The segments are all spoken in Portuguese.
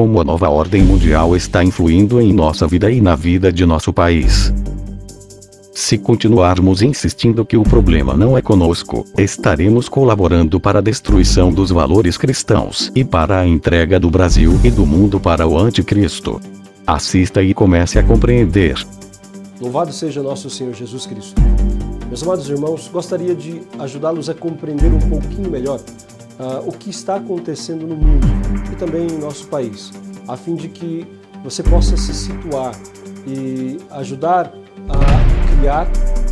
como a nova ordem mundial está influindo em nossa vida e na vida de nosso país. Se continuarmos insistindo que o problema não é conosco, estaremos colaborando para a destruição dos valores cristãos e para a entrega do Brasil e do mundo para o anticristo. Assista e comece a compreender. Louvado seja nosso Senhor Jesus Cristo. Meus amados irmãos, gostaria de ajudá-los a compreender um pouquinho melhor o que está acontecendo no mundo e também em nosso país, a fim de que você possa se situar e ajudar a criar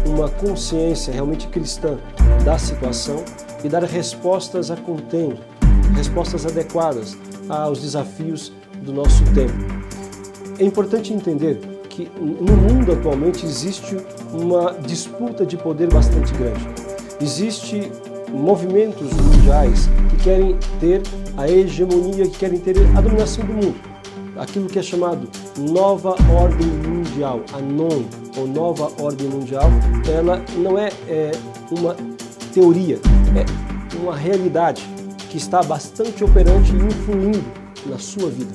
uma consciência realmente cristã da situação e dar respostas a contento, respostas adequadas aos desafios do nosso tempo. É importante entender que no mundo atualmente existe uma disputa de poder bastante grande. Existem movimentos mundiais que querem ter a hegemonia, que querem ter a dominação do mundo. Aquilo que é chamado Nova Ordem Mundial, a NOM, ou Nova Ordem Mundial, ela não é uma teoria, é uma realidade que está bastante operante e influindo na sua vida.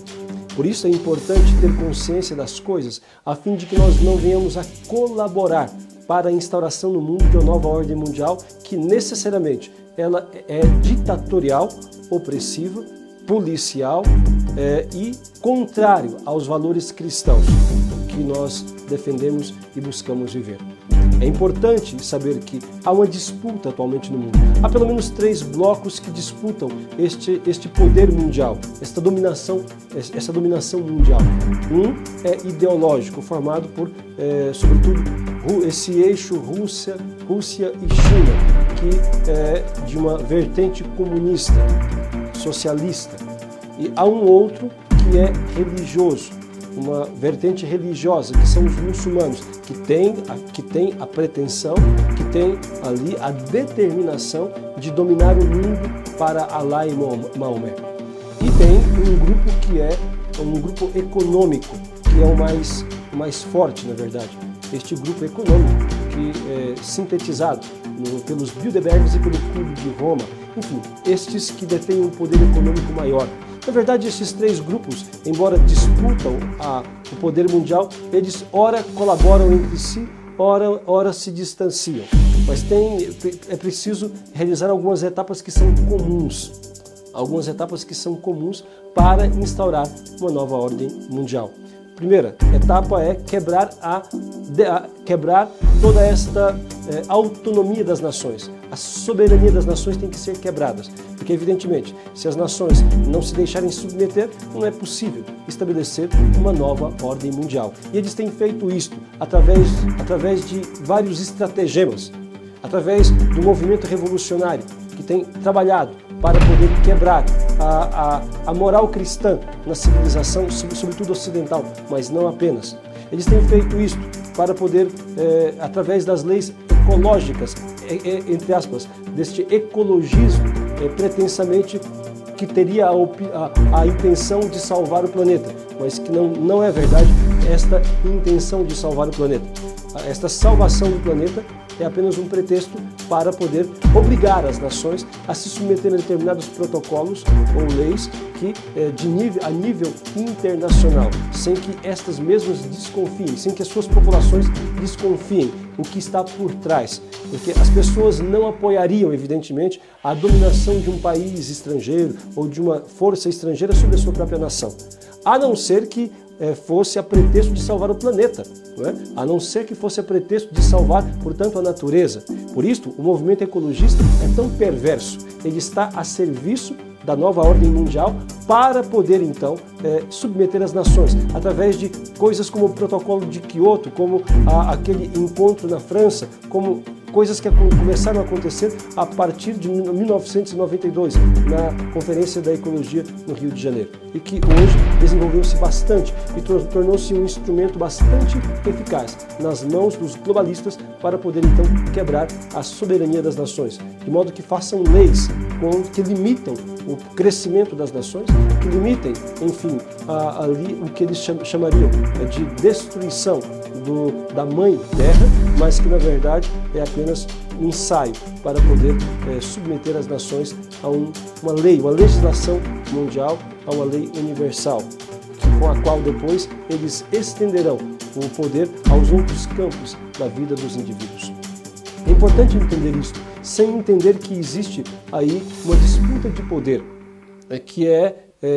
Por isso é importante ter consciência das coisas, a fim de que nós não venhamos a colaborar para a instauração no mundo de uma nova ordem mundial que necessariamente ela é ditatorial, opressiva, policial e contrário aos valores cristãos que nós defendemos e buscamos viver. É importante saber que há uma disputa atualmente no mundo. Há pelo menos 3 blocos que disputam este poder mundial, essa dominação mundial. Um é ideológico, formado por, sobretudo, esse eixo Rússia e China, que é de uma vertente comunista, socialista. E há um outro que é religioso, uma vertente religiosa, que são os muçulmanos, que tem a pretensão, que tem ali a determinação de dominar o mundo para Alá e Maomé. E tem um grupo que é um grupo econômico, que é o mais forte, na verdade. Este grupo econômico, que é sintetizado pelos Bilderbergs e pelo Clube de Roma, enfim, estes que detêm um poder econômico maior. Na verdade, esses 3 grupos, embora disputam o poder mundial, eles ora colaboram entre si, ora se distanciam. Mas é preciso realizar algumas etapas que são comuns. Algumas etapas que são comuns para instaurar uma nova ordem mundial. Primeira etapa é quebrar toda esta autonomia das nações. A soberania das nações tem que ser quebradas, porque evidentemente, se as nações não se deixarem submeter, não é possível estabelecer uma nova ordem mundial. E eles têm feito isto através de vários estratagemas, através do movimento revolucionário, que tem trabalhado para poder quebrar a moral cristã na civilização, sobretudo ocidental, mas não apenas. Eles têm feito isto para poder, através das leis ecológicas, entre aspas, deste ecologismo, pretensamente que teria a intenção de salvar o planeta, mas que não é verdade esta intenção de salvar o planeta. Esta salvação do planeta é apenas um pretexto para poder obrigar as nações a se submeter a determinados protocolos ou leis que, a nível internacional, sem que estas mesmas desconfiem, sem que as suas populações desconfiem o que está por trás. Porque as pessoas não apoiariam, evidentemente, a dominação de um país estrangeiro ou de uma força estrangeira sobre a sua própria nação. A não ser que fosse a pretexto de salvar o planeta, não é? A não ser que fosse a pretexto de salvar, portanto, a natureza. Por isso, o movimento ecologista é tão perverso. Ele está a serviço da nova ordem mundial para poder, então, submeter as nações, através de coisas como o protocolo de Kyoto, como aquele encontro na França, como coisas que começaram a acontecer a partir de 1992, na Conferência da Ecologia no Rio de Janeiro, e que hoje desenvolveu-se bastante e tornou-se um instrumento bastante eficaz nas mãos dos globalistas para poder então quebrar a soberania das nações, de modo que façam leis que limitam o crescimento das nações, que limitem, enfim, ali o que eles chamariam de destruição da mãe terra, mas que na verdade é apenas um ensaio para poder submeter as nações a uma lei, uma legislação mundial, a uma lei universal. com a qual depois eles estenderão o poder aos outros campos da vida dos indivíduos. É importante entender isso, sem entender que existe aí uma disputa de poder, que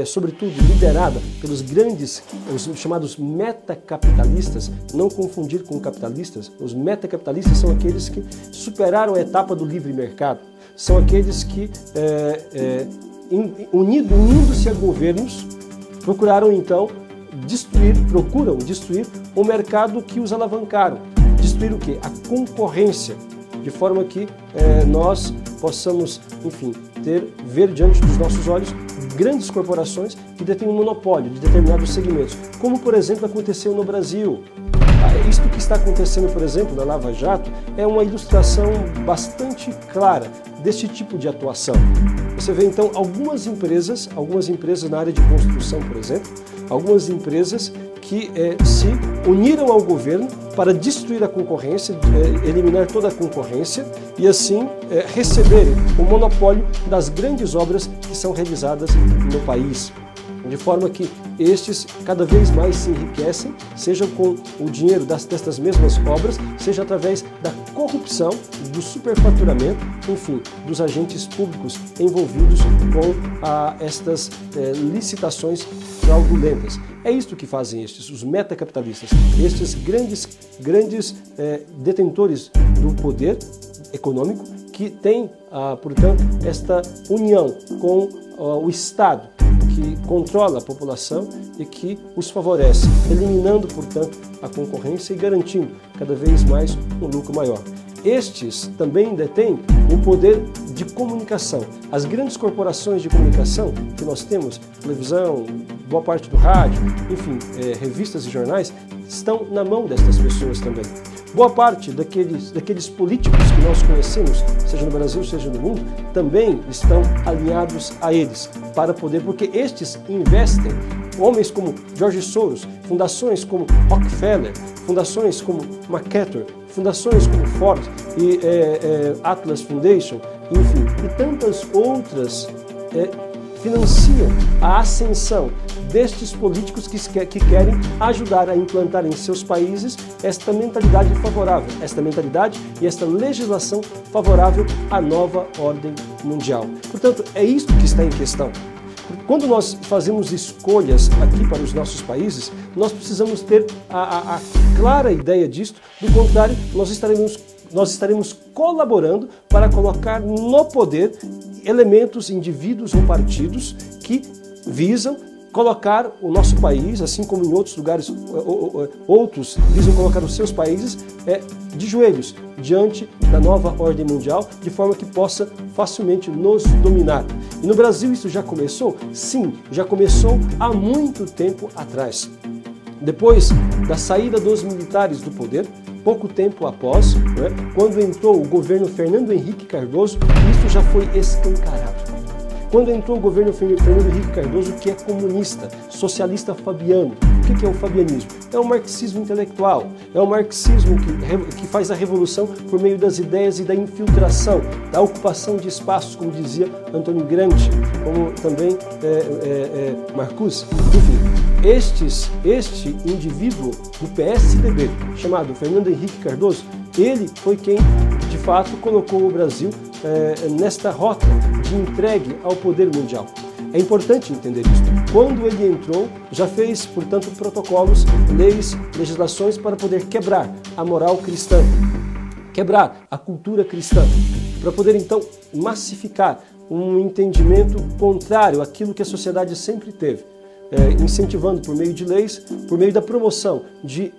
sobretudo liderada pelos grandes, os chamados metacapitalistas. Não confundir com capitalistas. Os metacapitalistas são aqueles que superaram a etapa do livre mercado, são aqueles que, unindo-se a governos, procuram destruir o mercado que os alavancaram. Destruir o quê? A concorrência, de forma que nós possamos, enfim, ver diante dos nossos olhos grandes corporações que detêm um monopólio de determinados segmentos, como, por exemplo, aconteceu no Brasil. Isto que está acontecendo, por exemplo, na Lava Jato, é uma ilustração bastante clara deste tipo de atuação. Você vê, então, algumas empresas na área de construção, por exemplo, algumas empresas que se uniram ao governo para destruir a concorrência, eliminar toda a concorrência e assim receberem o monopólio das grandes obras que são realizadas no país. De forma que estes cada vez mais se enriquecem, seja com o dinheiro destas mesmas obras, seja através da corrupção, do superfaturamento, enfim, dos agentes públicos envolvidos com estas licitações fraudulentas. É isto que fazem os metacapitalistas, estes grandes detentores do poder econômico que têm, portanto, esta união com o Estado, que controla a população e que os favorece, eliminando, portanto, a concorrência e garantindo cada vez mais um lucro maior. Estes também detêm o poder de comunicação. As grandes corporações de comunicação que nós temos, televisão, boa parte do rádio, enfim, revistas e jornais, estão na mão destas pessoas também. Boa parte daqueles políticos que nós conhecemos, seja no Brasil, seja no mundo, também estão alinhados a eles, porque estes investem, homens como George Soros, fundações como Rockefeller, fundações como MacArthur, fundações como Ford e Atlas Foundation, enfim, e tantas outras financiam a ascensão destes políticos que querem ajudar a implantar em seus países esta mentalidade favorável, esta mentalidade e esta legislação favorável à nova ordem mundial. Portanto, é isto que está em questão. Quando nós fazemos escolhas aqui para os nossos países, nós precisamos ter a clara ideia disto, do contrário, nós estaremos colaborando para colocar no poder elementos, indivíduos ou partidos que visam colocar o nosso país, assim como em outros lugares, outros visam colocar os seus países de joelhos diante da nova ordem mundial, de forma que possa facilmente nos dominar. E no Brasil isso já começou? Sim, já começou há muito tempo atrás. Depois da saída dos militares do poder, pouco tempo após, quando entrou o governo Fernando Henrique Cardoso, isso já foi escancarado. Quando entrou o governo Fernando Henrique Cardoso, que é comunista, socialista fabiano. O que é o fabianismo? É o marxismo intelectual, é o marxismo que faz a revolução por meio das ideias e da infiltração, da ocupação de espaços, como dizia Antônio Gramsci, como também Marcuse. Enfim, este indivíduo do PSDB, chamado Fernando Henrique Cardoso, ele foi quem, de fato, colocou o Brasil nesta rota de entregue ao poder mundial. É importante entender isso. Quando ele entrou, já fez, portanto, protocolos, leis, legislações para poder quebrar a moral cristã, quebrar a cultura cristã, para poder, então, massificar um entendimento contrário àquilo que a sociedade sempre teve. Incentivando por meio de leis, por meio da promoção de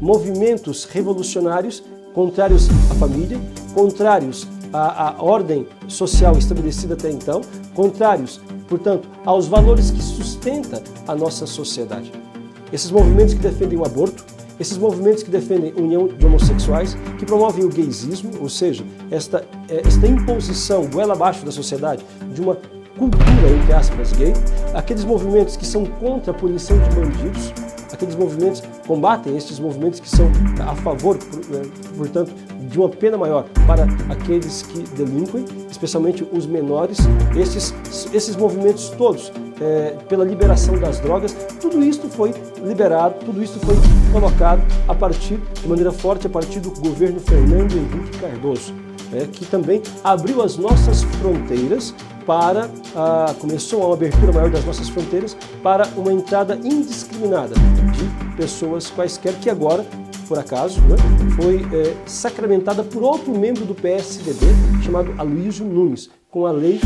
movimentos revolucionários contrários à família, contrários à ordem social estabelecida até então, contrários, portanto, aos valores que sustentam a nossa sociedade. Esses movimentos que defendem o aborto, esses movimentos que defendem a união de homossexuais, que promovem o gaysismo, ou seja, esta imposição goela abaixo da sociedade de uma cultura, entre aspas, gay, aqueles movimentos que são contra a punição de bandidos, aqueles movimentos combatem estes movimentos que são a favor, portanto, de uma pena maior para aqueles que delinquem, especialmente os menores. Esses movimentos todos pela liberação das drogas. Tudo isso foi liberado, tudo isso foi colocado a partir, de maneira forte, a partir do governo Fernando Henrique Cardoso, que também abriu as nossas fronteiras para, começou uma abertura maior das nossas fronteiras para uma entrada indiscriminada de pessoas quaisquer, que agora, por acaso, foi sacramentada por outro membro do PSDB, chamado Aloysio Nunes, com a lei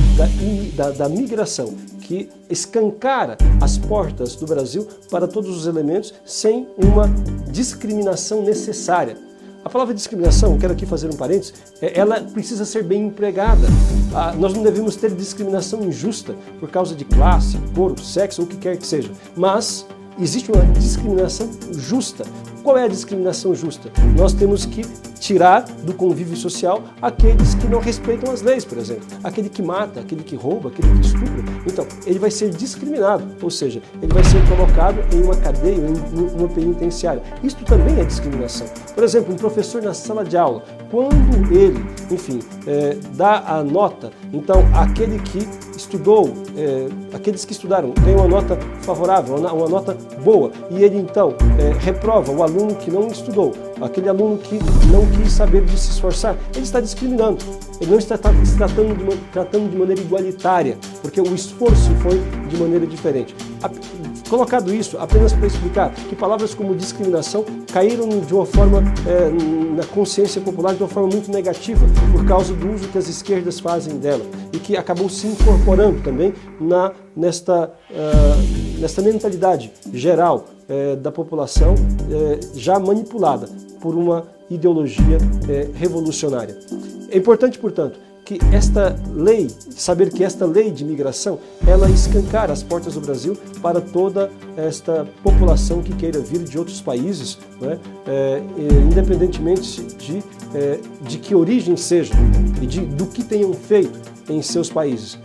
da migração, que escancara as portas do Brasil para todos os elementos sem uma discriminação necessária. A palavra discriminação, quero aqui fazer um parênteses, ela precisa ser bem empregada. Nós não devemos ter discriminação injusta por causa de classe, cor, sexo ou o que quer que seja, mas existe uma discriminação justa. Qual é a discriminação justa? Nós temos que tirar do convívio social aqueles que não respeitam as leis, por exemplo. Aquele que mata, aquele que rouba, aquele que estupra. Então, ele vai ser discriminado, ou seja, ele vai ser colocado em uma cadeia, em uma penitenciária. Isto também é discriminação. Por exemplo, um professor na sala de aula, quando ele, enfim, dá a nota, então aquele que estudou, aqueles que estudaram ganham uma nota favorável, uma nota boa, e ele então reprova o aluno que não estudou, aquele aluno que não quis saber de se esforçar, ele está discriminando, ele não está tratando de maneira igualitária, porque o esforço foi de maneira diferente. Colocado isso apenas para explicar que palavras como discriminação caíram de uma forma, na consciência popular, de uma forma muito negativa, por causa do uso que as esquerdas fazem dela, e que acabou se incorporando também nesta mentalidade geral da população, já manipulada por uma ideologia revolucionária. É importante, portanto, que esta lei, saber que esta lei de imigração, ela escancara as portas do Brasil para toda esta população que queira vir de outros países, independentemente de que origem seja e do que tenham feito em seus países.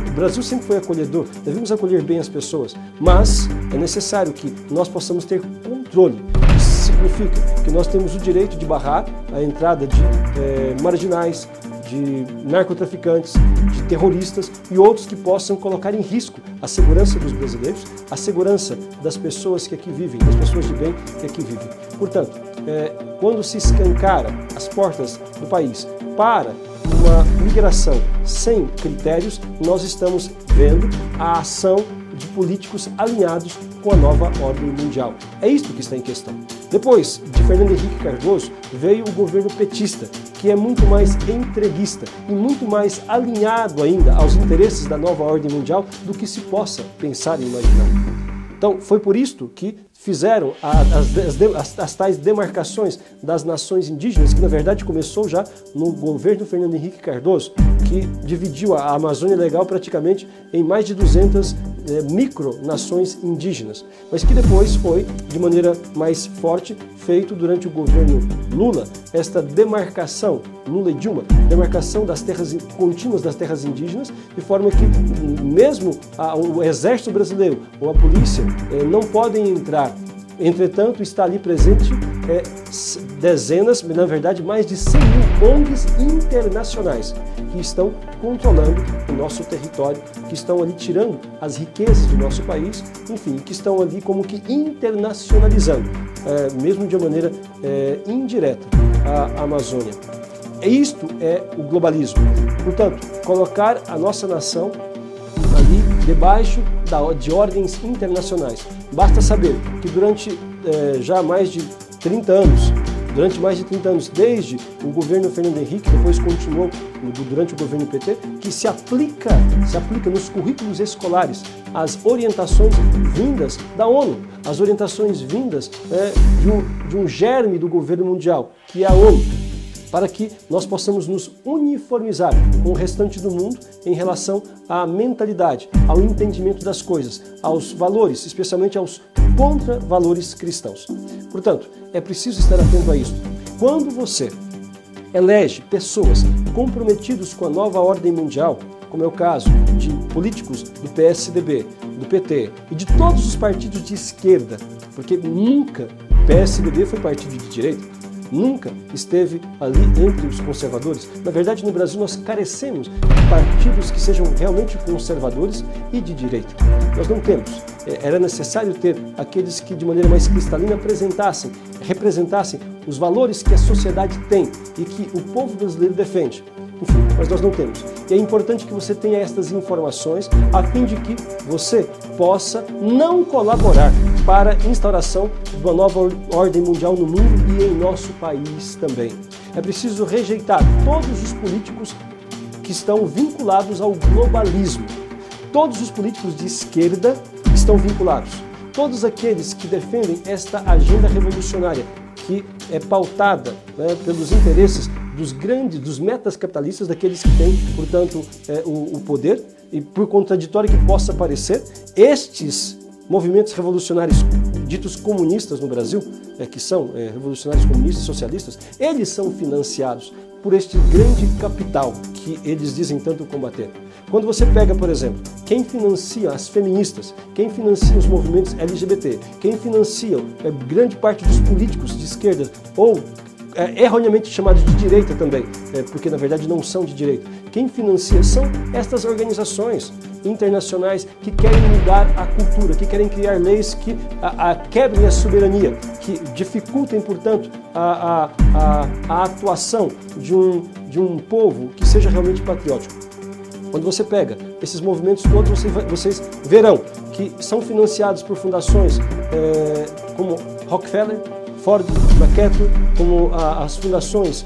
O Brasil sempre foi acolhedor, devemos acolher bem as pessoas, mas é necessário que nós possamos ter controle. Isso significa que nós temos o direito de barrar a entrada de marginais, de narcotraficantes, de terroristas e outros que possam colocar em risco a segurança dos brasileiros, a segurança das pessoas que aqui vivem, das pessoas de bem que aqui vivem. Portanto, quando se escancara as portas do país para uma migração sem critérios, nós estamos vendo a ação de políticos alinhados com a nova ordem mundial. É isto que está em questão. Depois de Fernando Henrique Cardoso, veio o governo petista, que é muito mais entreguista e muito mais alinhado ainda aos interesses da nova ordem mundial do que se possa pensar e imaginar. Então, foi por isto que fizeram as tais demarcações das nações indígenas, que na verdade começou já no governo Fernando Henrique Cardoso, que dividiu a Amazônia Legal praticamente em mais de 200 micronações indígenas, mas que depois foi, de maneira mais forte, feito durante o governo Lula, esta demarcação, Lula e Dilma, demarcação das terras contínuas das terras indígenas, de forma que mesmo o exército brasileiro ou a polícia não podem entrar. Entretanto, está ali presente dezenas, na verdade mais de 100 mil ONGs internacionais que estão controlando o nosso território, que estão ali tirando as riquezas do nosso país, enfim, que estão ali como que internacionalizando, mesmo de uma maneira indireta, a Amazônia. Isto é o globalismo. Portanto, colocar a nossa nação ali debaixo de ordens internacionais. Basta saber que durante já mais de 30 anos, desde o governo Fernando Henrique, depois continuou durante o governo PT, que se aplica nos currículos escolares as orientações vindas da ONU, as orientações vindas de um germe do governo mundial, que é a ONU, para que nós possamos nos uniformizar com o restante do mundo em relação à mentalidade, ao entendimento das coisas, aos valores, especialmente aos contra-valores cristãos. Portanto, é preciso estar atento a isso. Quando você elege pessoas comprometidas com a nova ordem mundial, como é o caso de políticos do PSDB, do PT e de todos os partidos de esquerda, porque nunca o PSDB foi partido de direita, nunca esteve ali entre os conservadores. Na verdade, no Brasil nós carecemos de partidos que sejam realmente conservadores e de direita. Nós não temos. Era necessário ter aqueles que de maneira mais cristalina representassem os valores que a sociedade tem e que o povo brasileiro defende. Enfim, mas nós não temos. E é importante que você tenha estas informações a fim de que você possa não colaborar para a instauração de uma nova ordem mundial no mundo e em nosso país também. É preciso rejeitar todos os políticos que estão vinculados ao globalismo. Todos os políticos de esquerda estão vinculados. Todos aqueles que defendem esta agenda revolucionária que é pautada, né, pelos interesses dos metas capitalistas, daqueles que têm, portanto, o poder, e por contraditório que possa parecer, estes movimentos revolucionários ditos comunistas no Brasil, que são revolucionários comunistas e socialistas, eles são financiados por este grande capital que eles dizem tanto combater. Quando você pega, por exemplo, quem financia as feministas, quem financia os movimentos LGBT, quem financia grande parte dos políticos de esquerda ou erroneamente chamados de direita também, porque na verdade não são de direita. Quem financia são estas organizações internacionais que querem mudar a cultura, que querem criar leis que quebrem a soberania, que dificultem, portanto, a atuação de um povo que seja realmente patriótico. Quando você pega esses movimentos todos, vocês verão que são financiados por fundações como Rockefeller, Ford, MacArthur, como as fundações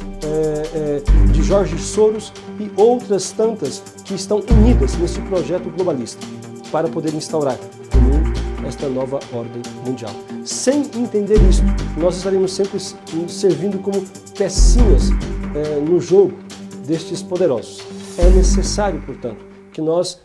de George Soros e outras tantas que estão unidas nesse projeto globalista para poder instaurar no mundo esta nova ordem mundial. Sem entender isso, nós estaremos sempre servindo como pecinhas no jogo destes poderosos. É necessário, portanto, que nós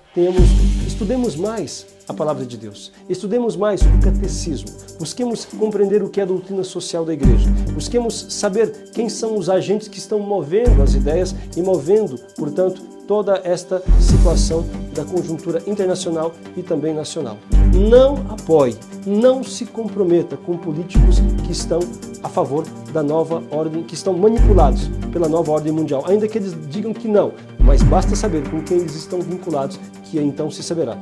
estudemos mais a palavra de Deus, estudemos mais o catecismo, busquemos compreender o que é a doutrina social da igreja, busquemos saber quem são os agentes que estão movendo as ideias e movendo, portanto, toda esta situação da conjuntura internacional e também nacional. Não apoie, não se comprometa com políticos que estão a favor da nova ordem, que estão manipulados pela nova ordem mundial, ainda que eles digam que não, mas basta saber com quem eles estão vinculados, que então se saberá.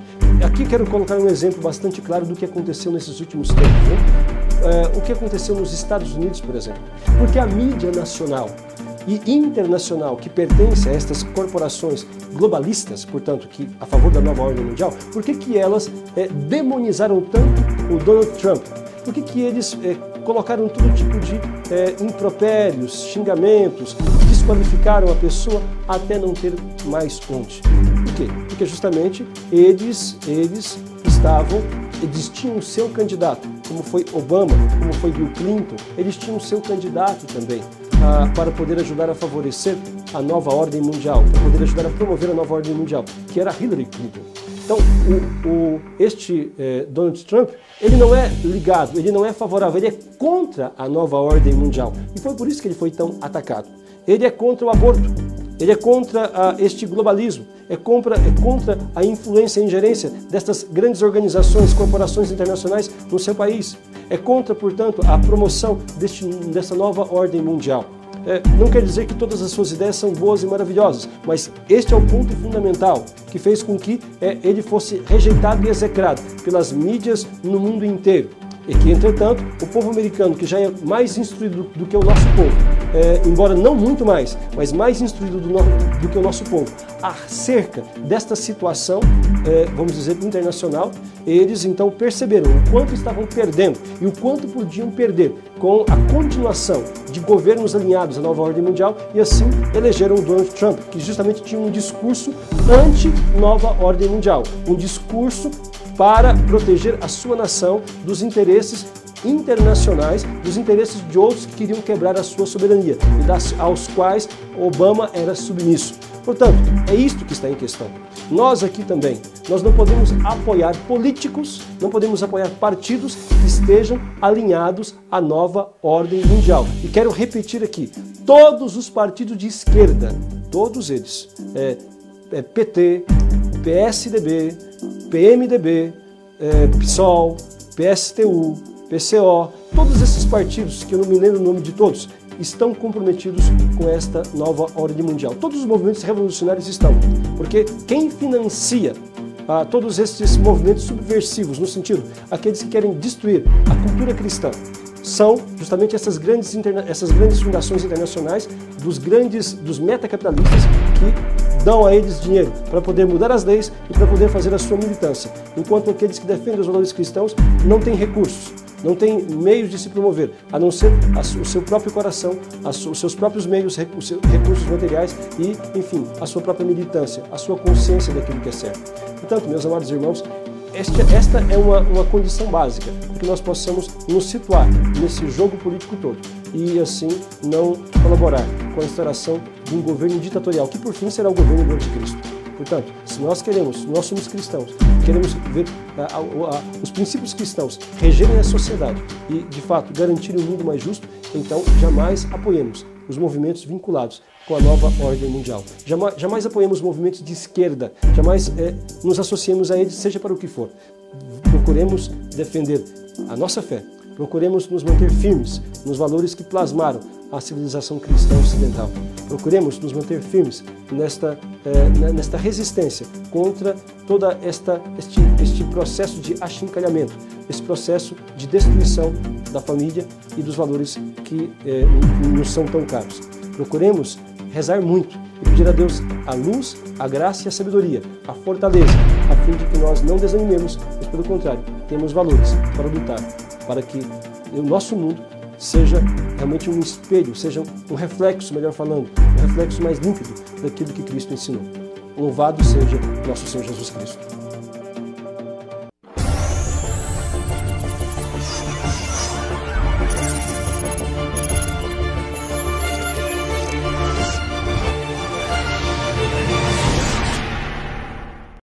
Aqui quero colocar um exemplo bastante claro do que aconteceu nesses últimos tempos, né? O que aconteceu nos Estados Unidos, por exemplo. Porque a mídia nacional e internacional que pertence a estas corporações globalistas, portanto, que a favor da nova ordem mundial, por que elas demonizaram tanto o Donald Trump? Por que eles colocaram todo tipo de impropérios, xingamentos, desqualificaram a pessoa até não ter mais onde? Por quê? Porque justamente eles tinham o seu candidato, como foi Obama, como foi Bill Clinton, eles tinham o seu candidato também para poder ajudar a favorecer a nova ordem mundial, para poder ajudar a promover a nova ordem mundial, que era Hillary Clinton. Então, este Donald Trump, ele não é ligado, ele não é favorável, ele é contra a nova ordem mundial. E foi por isso que ele foi tão atacado. Ele é contra o aborto, ele é contra este globalismo, é contra a influência e ingerência destas grandes organizações, corporações internacionais no seu país. É contra, portanto, a promoção dessa nova ordem mundial. Não quer dizer que todas as suas ideias são boas e maravilhosas, mas este é o ponto fundamental que fez com que ele fosse rejeitado e execrado pelas mídias no mundo inteiro. E que, entretanto, o povo americano, que já é mais instruído do que o nosso povo, embora não muito mais, mas mais instruído do que o nosso povo, acerca desta situação, vamos dizer, internacional, eles então perceberam o quanto estavam perdendo e o quanto podiam perder com a continuação de governos alinhados à nova ordem mundial e assim elegeram o Donald Trump, que justamente tinha um discurso anti-nova ordem mundial, um discurso para proteger a sua nação dos interesses internacionais, dos interesses de outros que queriam quebrar a sua soberania e aos quais Obama era submisso. Portanto, é isto que está em questão. Nós aqui também, nós não podemos apoiar políticos, não podemos apoiar partidos que estejam alinhados à nova ordem mundial. E quero repetir aqui, todos os partidos de esquerda, todos eles, PT, PSDB, PMDB, PSOL, PSTU, PCO, todos esses partidos, que eu não me lembro o nome de todos, estão comprometidos com esta nova ordem mundial. Todos os movimentos revolucionários estão, porque quem financia todos esses movimentos subversivos, no sentido, aqueles que querem destruir a cultura cristã, são justamente essas grandes fundações internacionais dos metacapitalistas que dão a eles dinheiro para poder mudar as leis e para poder fazer a sua militância, enquanto aqueles que defendem os valores cristãos não têm recursos, não têm meios de se promover, a não ser o seu próprio coração, os seus próprios meios, os seus recursos materiais e, enfim, a sua própria militância, a sua consciência daquilo que é certo. Portanto, meus amados irmãos, esta é uma condição básica para que nós possamos nos situar nesse jogo político todo e, assim, não colaborar com a instauração de um governo ditatorial, que, por fim, será o governo do anticristo. Portanto, se nós somos cristãos, queremos ver os princípios cristãos regerem a sociedade e, de fato, garantirem um mundo mais justo, então jamais apoiemos os movimentos vinculados com a nova ordem mundial. Jamais apoiemos movimentos de esquerda, jamais nos associemos a eles, seja para o que for. Procuremos defender a nossa fé, procuremos nos manter firmes nos valores que plasmaram a civilização cristã ocidental. Procuremos nos manter firmes nesta resistência contra todo este processo de achincalhamento, esse processo de destruição da família e dos valores que nos são tão caros. Procuremos rezar muito e pedir a Deus a luz, a graça e a sabedoria, a fortaleza, a fim de que nós não desanimemos, mas pelo contrário, temos valores para lutar, para que o nosso mundo seja realmente um espelho, seja um reflexo, melhor falando, um reflexo mais límpido daquilo que Cristo ensinou. Louvado seja nosso Senhor Jesus Cristo.